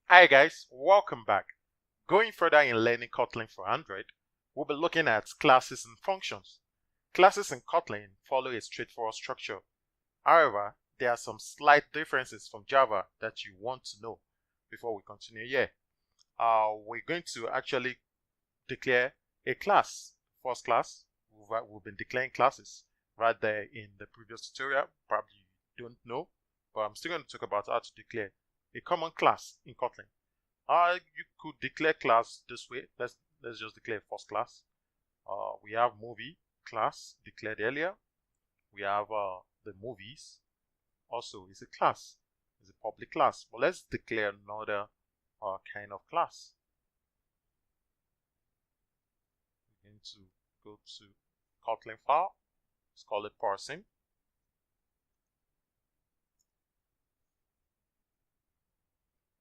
Hi guys, welcome back. Going further in learning Kotlin for Android, we'll be looking at classes and functions. Classes in Kotlin follow a straightforward structure. However, there are some slight differences from Java that you want to know before we continue here. We're going to actually declare a class. First class, we've been declaring classes right there in the previous tutorial. Probably you don't know, but I'm still going to talk about how to declare a common class in Kotlin. You could declare class this way. Let's just declare first class. We have movie class declared earlier. We have the movies. Also, it's a class. It's a public class. But let's declare another kind of class. We're going to go to Kotlin file. Let's call it person.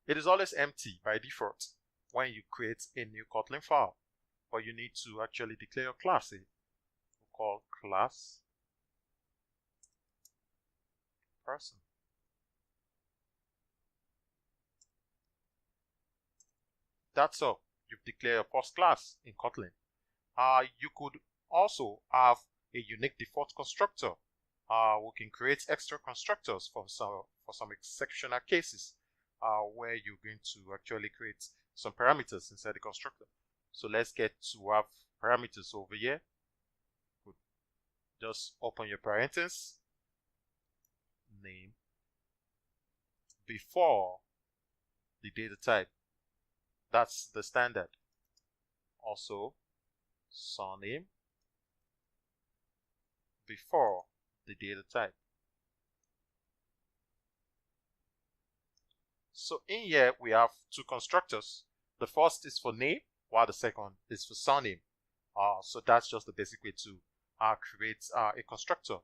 It is always empty by default when you create a new Kotlin file, but you need to actually declare your class. We'll call class person. That's all. You've declared your first class in Kotlin. You could also have a unique default constructor. We can create extra constructors for some exceptional cases where you're going to actually create some parameters inside the constructor. So let's get to have parameters over here. Just open your parentheses, name, before the data type. That's the standard. Also, surname before the data type. So in here we have two constructors. The first is for name, while the second is for surname. So that's just the basic way to create a constructor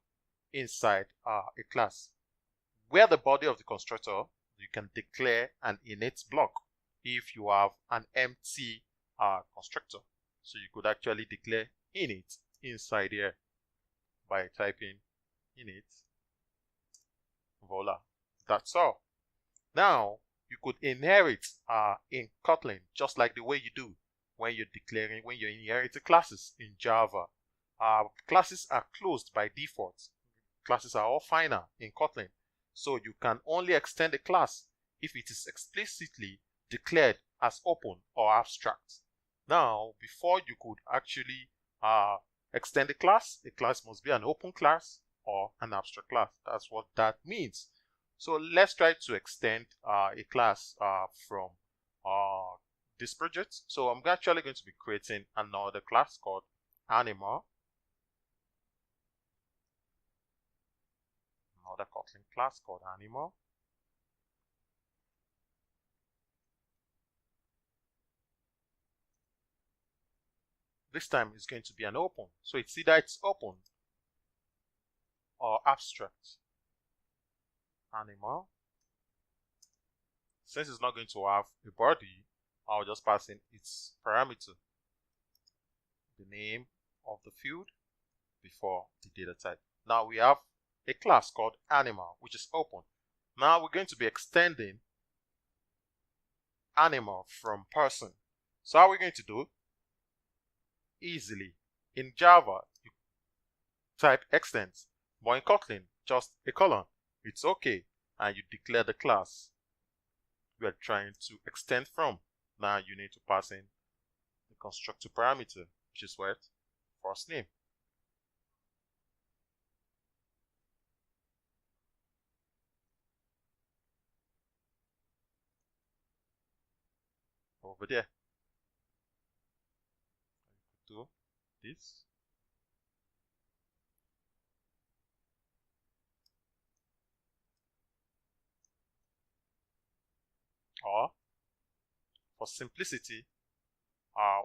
inside a class. Where the body of the constructor, you can declare an init block if you have an empty constructor. So you could actually declare init inside here by typing init. Voila, that's all. Now you could inherit in Kotlin just like the way you do when you're inheriting classes in Java. Classes are closed by default. Classes are all final in Kotlin, so you can only extend a class if it is explicitly declared as open or abstract. Now, before you could actually extend a class must be an open class or an abstract class. That's what that means. So let's try to extend a class from this project. So I'm actually going to be creating another class called animal. Another Kotlin class called animal. This time it's going to be an open. So it's either it's open or abstract. Animal. Since it's not going to have a body, I'll just pass in its parameter, the name of the field before the data type. Now we have a class called animal, which is open. Now we're going to be extending animal from person. So how are we going to do it? Easily. In Java, you type extends, but in Kotlin, just a colon. It's okay, and you declare the class you are trying to extend from. Now you need to pass in the constructor parameter, which is what? First name. Over there. Do this. Or for simplicity,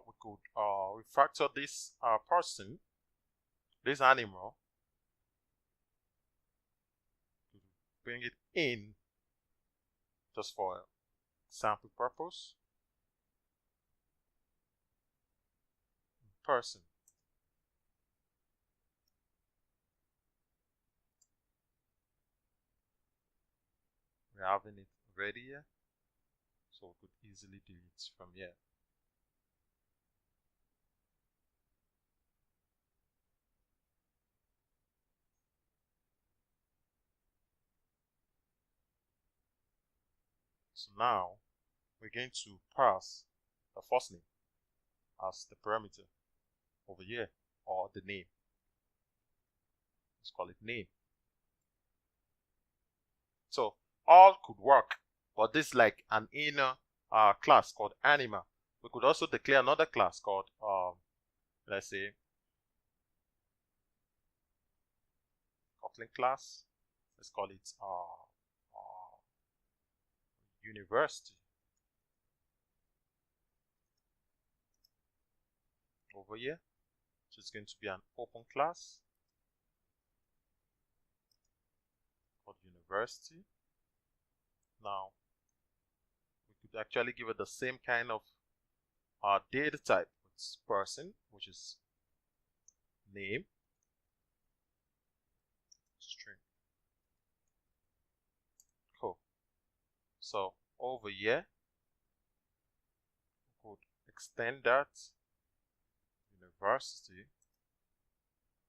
we could refactor this person, this animal, to bring it in just for sample purpose. Person. We're having it ready here. So we could easily delete from here. So now we're going to pass the first name as the parameter over here, or the name. Let's call it name. So all could work, but this is like an inner class called anima. We could also declare another class called, let's say, Kotlin class. Let's call it university. Over here, so it's going to be an open class called university. Now we could actually give it the same kind of data type. It's person, which is name, string. Cool. So over here, we could extend that university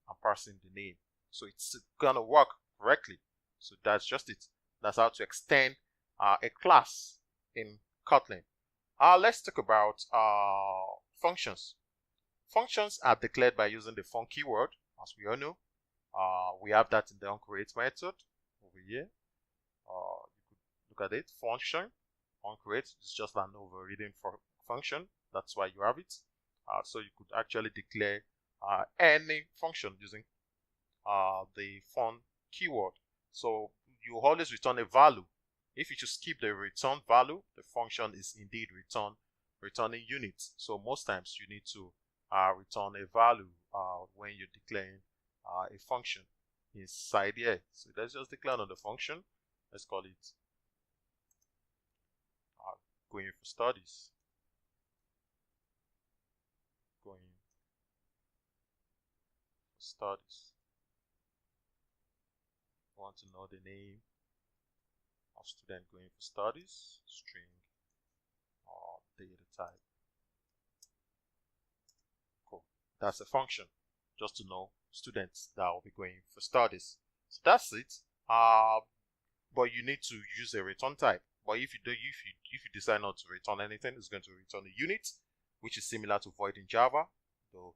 and pass in the name, so it's gonna work correctly. So that's just it. That's how to extend a class in Kotlin. Let's talk about functions. Functions are declared by using the func keyword, as we all know. We have that in the onCreate method over here. You could look at it. Function onCreate is just an overriding function. That's why you have it. So you could actually declare any function using the func keyword. So you always return a value. If you just keep the return value, the function is indeed returning units. So most times you need to return a value when you're declaring a function inside here. So let's just declare another function. Let's call it going for studies. Going for studies. I want to know the name of student going for studies, string or data type. Cool. That's a function, just to know students that will be going for studies. So that's it. But you need to use a return type. But if you decide not to return anything, it's going to return a unit, which is similar to void in Java. Though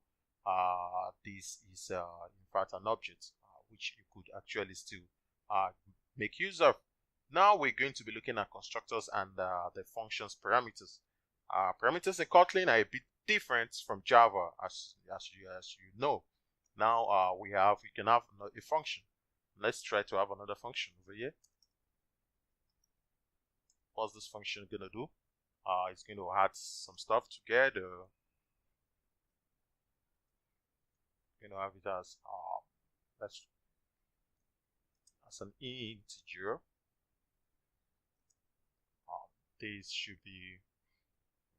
this is in fact an object which you could actually still make use of. Now we're going to be looking at constructors and the functions parameters. Parameters in Kotlin are a bit different from Java, as you know. Now you can have a function. Let's try to have another function over here. What's this function gonna do? It's going to add some stuff together. Going to have it as an integer. This should be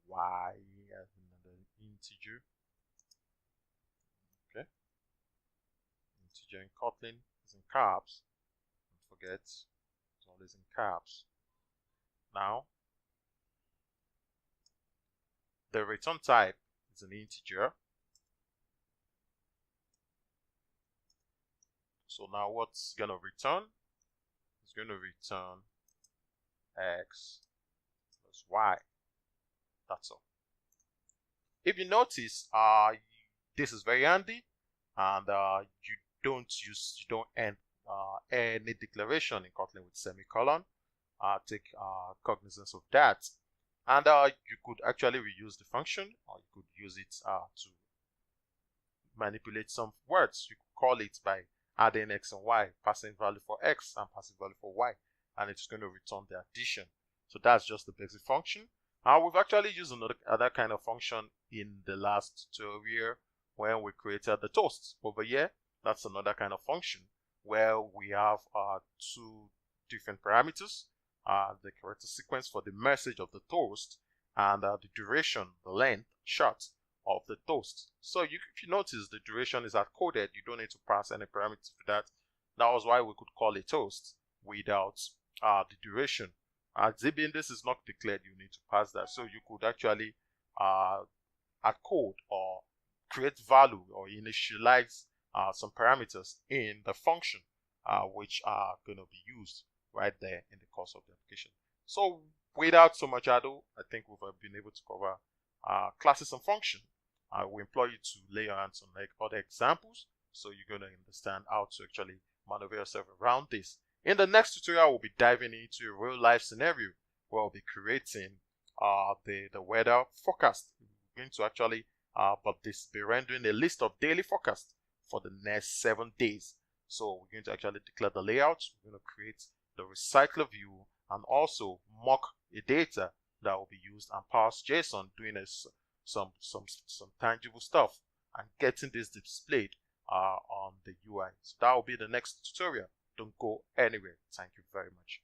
y as another integer. Okay. Integer in Kotlin is in caps. Don't forget, it's always in caps. Now, the return type is an integer. So now what's gonna return? It's gonna return x plus y. That's all. If you notice, this is very handy, and you don't end any declaration in Kotlin with semicolon. Take cognizance of that, and you could actually reuse the function, or you could use it to manipulate some words. You could call it by adding x and y, passing value for x and passing value for y, and it's going to return the addition. So that's just the basic function. We've actually used another kind of function in the last tutorial when we created the toast over here. That's another kind of function where we have two different parameters. The character sequence for the message of the toast, and the duration, the length, short of the toast. So if you notice, the duration is hard coded. You don't need to pass any parameters for that. That was why we could call a toast without the duration. Zipping this is not declared, you need to pass that. So you could actually add code or create value or initialize some parameters in the function which are going to be used right there in the course of the application. So without so much ado, I think we've been able to cover classes and function. We employ you to lay your hands on like other examples, so you're going to understand how to actually maneuver yourself around this. In the next tutorial, we'll be diving into a real life scenario where we'll be creating the weather forecast. We're going to actually be rendering a list of daily forecasts for the next 7 days. So we're going to actually declare the layout. We're going to create the recycler view and also mock a data that will be used and parse JSON, doing some tangible stuff and getting this displayed on the UI. So that will be the next tutorial. Don't go anywhere. Thank you very much.